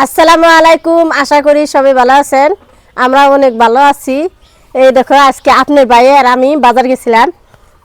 আসসালামু আলাইকুম, আশা করি সবাই ভালো আছেন। আমরা অনেক ভালো আছি। এই দেখো আজকে আপনার ভাই আর আমি বাজার গেছিলাম,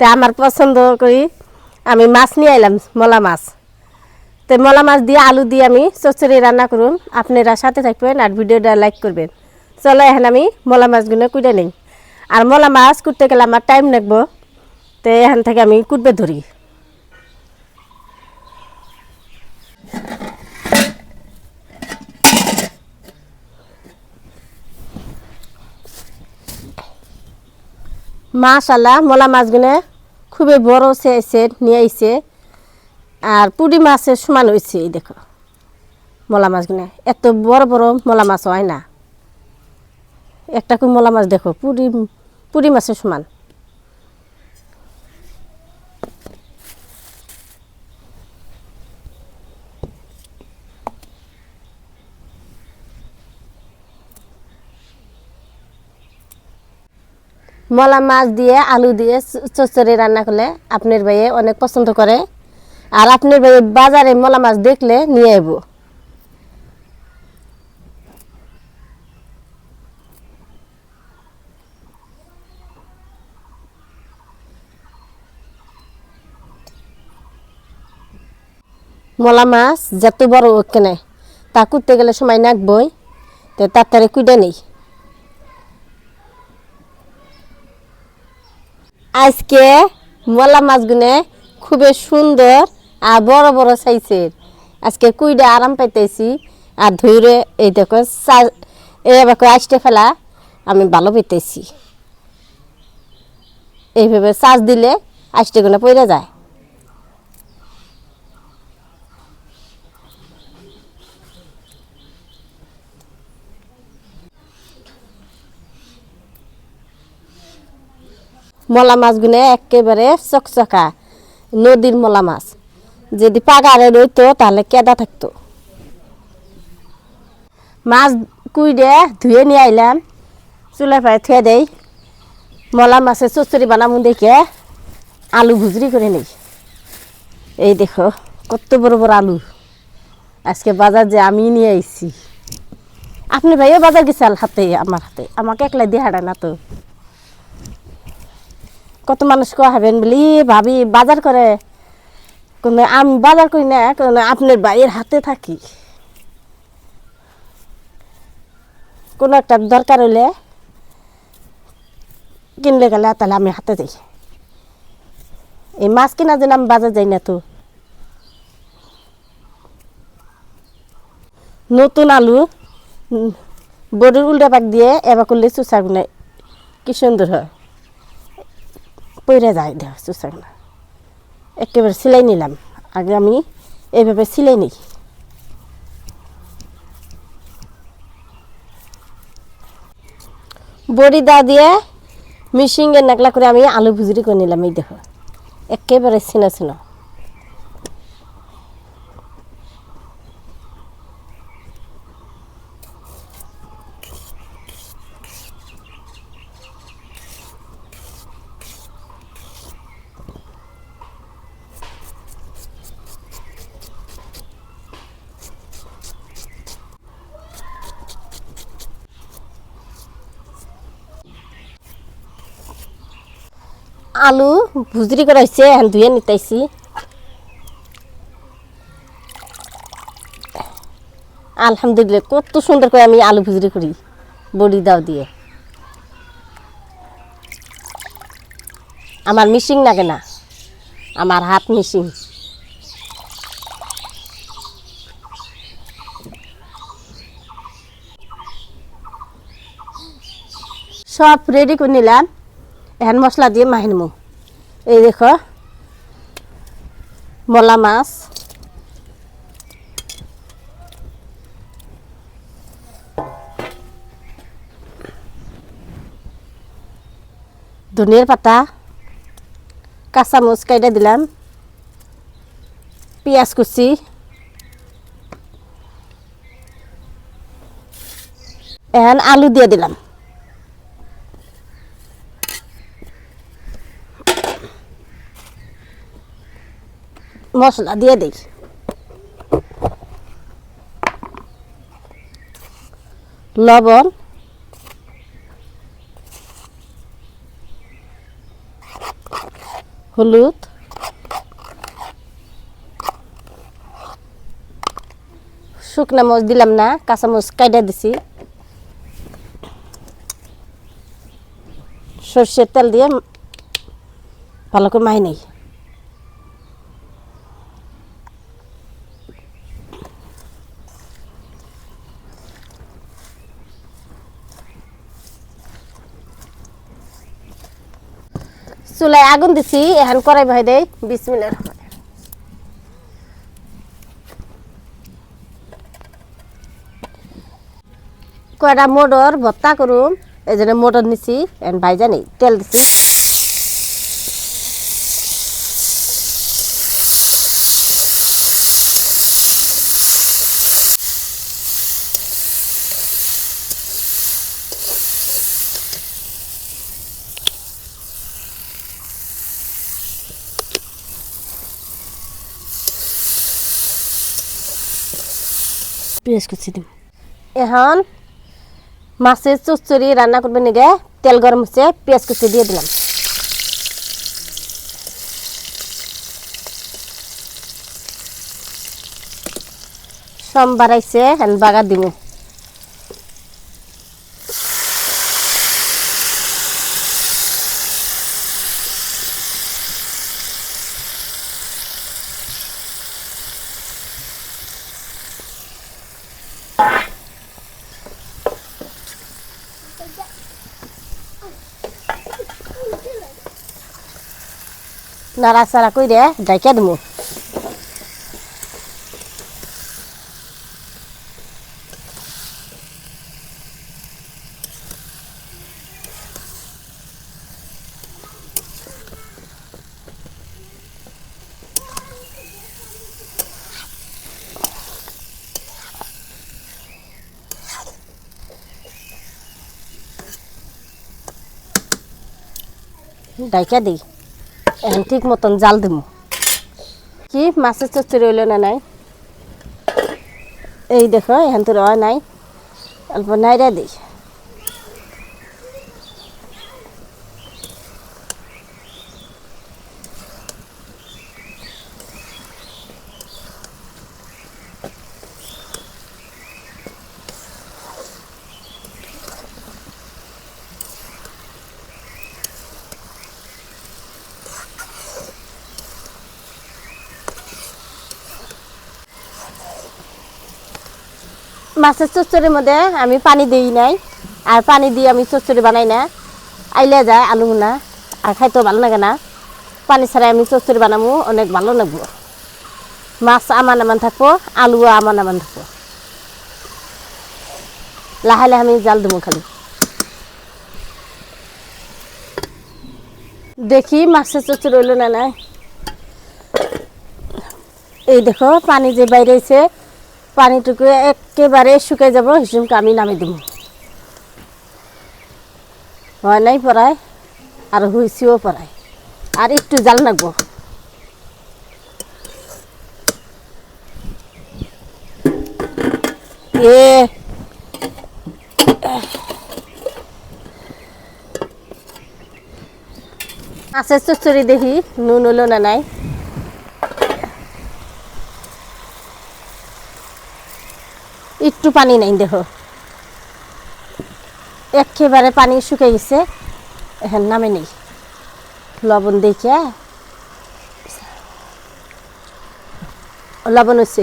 তো আমার পছন্দ করি আমি মাছ নিয়ে এলাম, মলা মাছ। তো মলা মাছ দিয়ে আলু দিয়ে আমি চচ্চড়ি রান্না করুন, আপনারা সাথে থাকবেন আর ভিডিওটা লাইক করবেন। চলো এখন আমি মলা মাছগুলো কুটে নিই। আর মলা মাছ কুটতে গেলে আমার টাইম লাগবো, তো এখান থেকে আমি কুটবে ধরি। মাশাআল্লাহ মলা মাছগুলো খুবই বড় সাইজের নিয়ে আইছে, আর পুঁটি মাছের সমান হয়েছে। এই দেখো মলা মাছগুলো এত বড় বড় মলা মাছ হয় না। একটা করে মলা মাছ দেখো পুঁটি পুঁটি মাছের সমান। মলা মাছ দিয়ে আলু দিয়ে চচ্চড়ি রান্না করলে আপনার ভাইয়ে অনেক পছন্দ করে, আর আপনার ভাইয়ে বাজারে মলা মাছ দেখলে নিয়ে আইব। মলা মাছ যত বড় কেনে তা কুটতে গেলে সময় নাকবই, তো তাড়াতাড়ি কুটে নেই। আজকে মলা মাছগুলো খুবই সুন্দর আর বড় বড় সাইজের। আজকে কুইডে আরাম পাইতেছি আর ধুইরে এই দেখো এবার আসতে ফেলা আমি ভালো পেতেছি। এইভাবে চাষ দিলে আসতেগুলো পড়ে যায়। মলা মাছগুলো একেবারে চকচকা নদীর মলা মাছ, যদি পাগারে রইতো তাহলে কেদা থাকতো। মাছ কুইডে ধুয়ে নিয়ে আইলাম, চুলার পায়ে থুয়ে দেই। মলা মাছের চচ্চড়ি বানাবো দেখে আলু ভুজরি করে নেই। এই দেখো কত বড় বড় আলু আজকে বাজার যে আমি নিয়ে আইছি। আপনি ভাইও বাজার গেছে হাতে, আমার হাতে আমাকে একলাই দিয়ে হাঁটায় না তো। কত মানুষ খাবেন বলি ভাবি বাজার করে, কোনো আমি বাজার করি না, কোনো আপনার ভাইয়ের হাতে থাকি। কোনো একটা দরকার হলে কিনলে গেলে তাহলে আমি হাতে যাই। এই মাছ কেনার জন্য আমি বাজার যাই না তো। নতুন আলু বড়ির উল্টা পাক দিয়ে এবার করলে চুষাগুলো কি সুন্দর হয়, পইরা যায় দেখ চুষাগুলো। একেবারে সিলাই নিলাম, আগে আমি এইভাবে সিলাই নিই। বড়ি দা দিয়ে মিশিংয়ের নাকলা করে আমি আলু ভুজরি করে নিলাম। এই দেখো একেবারে ছিনা ছিনা। আলু ভুজরি করা হয়েছে, এখন ধুয়ে নিতেছি। আলহামদুলিল্লাহ কত সুন্দর করে আমি আলু ভুজরি করি বড়ি দাও দিয়ে। আমার মিশিং লাগে না, আমার হাত মিশিং। সব রেডি করে নিলাম, এখন মশলা দিয়ে মাখিয়ে নেব। এই দেখো মলা মাছ, ধনিয়ার পাতা, কাঁচামরিচ কাইটা দিলাম, পেঁয়াজ কুচি, এখন আলু দিয়ে দিলাম। মশলা দিয়ে দিই। লবণ, হলুদ, শুকনা মরিচ দিলাম না, কাঁচা মরিচ কাইটা দিছি, সরষের তেল দিয়ে ভালো করে মাই নেই। চুলায় আগুন দিছি, এখন কড়াই বহাই দেই। বিসমিল্লাহ। কয়টা মোটর ভর্তা করুম, এই জন্য মোটর নিছি, এখন ভাইজা নেই, তেল দিছি। পেঁয়াজ কুচি দিম। এখন মাছের চচ্চড়ি রান্না করবেন নিগে তেল গরম হচ্ছে, পেঁয়াজ কুচি দিয়ে দিলাম। সম বাড়াইছে, এখন বাগার দিব। নাড়াচাড়া কইরে ডাইকা দিব। ডাইকা দিই, এখন ঠিক মতন জাল দিব। কি মাছের চচ্চড়ি হইল না নাই, এই দেখো এখন তো রয় নাই, অল্প নাইরা দিই। মাছের চচ্চড়ির মধ্যে আমি পানি দিই নাই, আর পানি দিয়ে আমি চচ্চড়ি বানাই না, আইলে যায় আলু না, আর খাইতেও ভালো লাগে না। পানি ছাড়াই আমি চচ্চড়ি বানাবো, অনেক ভালো লাগবো। মাছ আমান আমান থাকবো, আলুও আমান আমান থাকবো। লাহে লাহে আমি জাল দেবো খালি। দেখি মাছের চচ্চড়ি হইল না নাই। এই দেখো পানি যে বাইরেছে, পানিটুকু একেবারে শুকাই যাব, হিসুমকে আমি নামে দেবো। হয় নাই পড়ায়, আর হইছিও পড়ায়, আর একটু জাল নাগবো। মাছের চচ্চড়ি দেখি নুন হলো না নাই। একটু পানি নাই, দেখো একেবারে পানি শুকিয়ে গেছে, এখন নামে নেই। লবণ দেখে, লবণ হচ্ছে,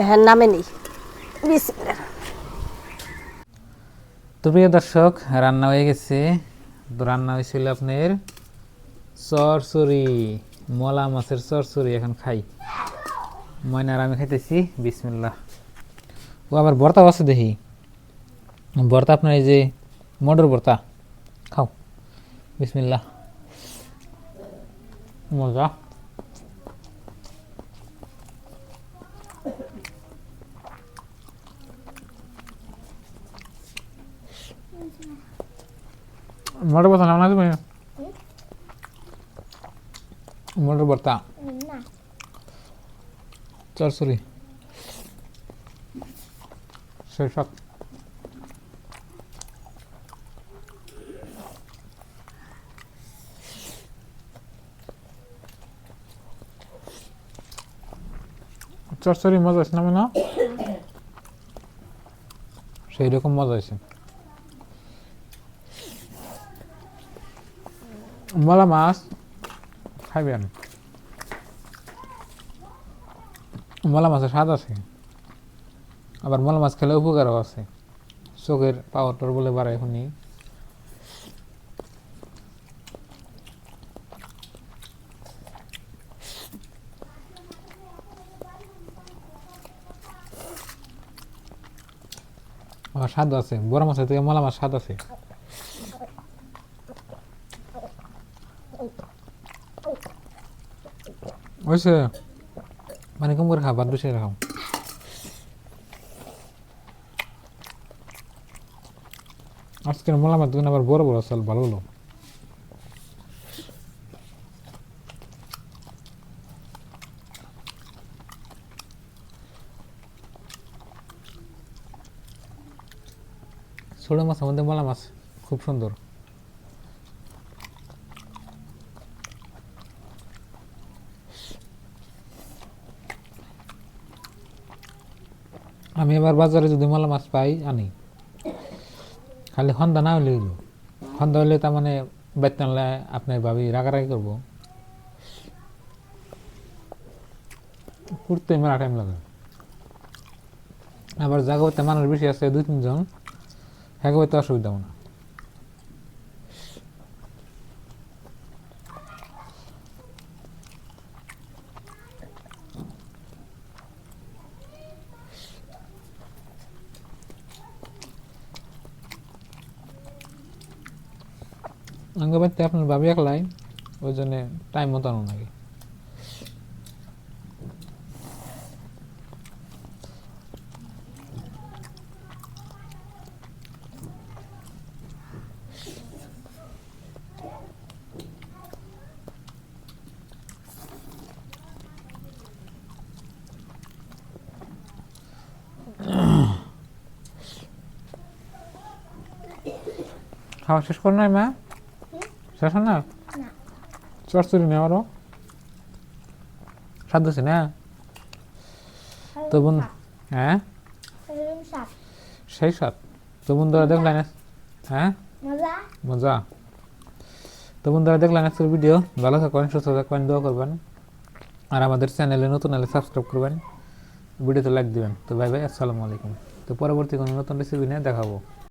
এখন নামে নেই। তো প্রিয় দর্শক, রান্না হয়ে গেছে। তো রান্না হয়েছিল আপনার চরচড়ি, মলা মাছের চরচড়ি। এখন খাই, ময়নার আমি খাইতেছি। বিসমিল্লাহ। ও আবার ভর্তাও আছে দেখি, ভর্তা আপনার এই যে মটর ভর্তা, খাও। বিসমিল্লাহ। মজা। মটর ভর্তা নাম না তুমি? মটর ভর্তা চরচরি সেই সব চরচরি মজা আছে না না সেই রকম মজা আছে মলা মাছ খাইবেন মলা মাছের স্বাদ আছে আবার মলা মাছ খেলে উপকারও আছে চোখের পাওয়ার বলে বাড়ায় এখনই আবার স্বাদ আছে বড় মাছের থেকে মলা মাছ স্বাদ আছে ওইসে মানে কম করে খাবার বেশি রাখাও আজকের মলা মাছ দোকানে আবার বড় বড় চাল ভালো হলো ছোট মাছের মধ্যে মলা মাছ খুব সুন্দর আমি এবার বাজারে যদি মলা মাছ পাই আনি খালি সন্ধ্যা না হলে হইল সন্ধ্যা হলে তার মানে বাইতে আনলে আপনার ভাবি রাগারাগি করবো করতে মেলা টাইম লাগে আবার জায়গাতে মানুষ বেশি আছে 2-3 জন হ্যাঁ তো অসুবিধা না আঙ্গ বাড়িতে আপনার ভাবি একলাই ওই জন্য টাইম মতো আনো নাকি খাওয়া শেষ কর নাই মা শেষ না চরচরি নেই আরো স্বাদ আছে না তো বোন হ্যাঁ সেই স্বাদ তো বন্ধুরা দেখলেন হ্যাঁ মজা তো বন্ধুরা দেখলেন আজকের ভিডিও ভালো থাকবেন সুস্থ থাকবেন দোয়া করবেন আর আমাদের চ্যানেলে নতুন হলে সাবস্ক্রাইব করবেন ভিডিওতে লাইক দিবেন তো বাই বাই আসসালামু আলাইকুম তো পরবর্তী কোনো নতুন রেসিপি নিয়ে দেখাবো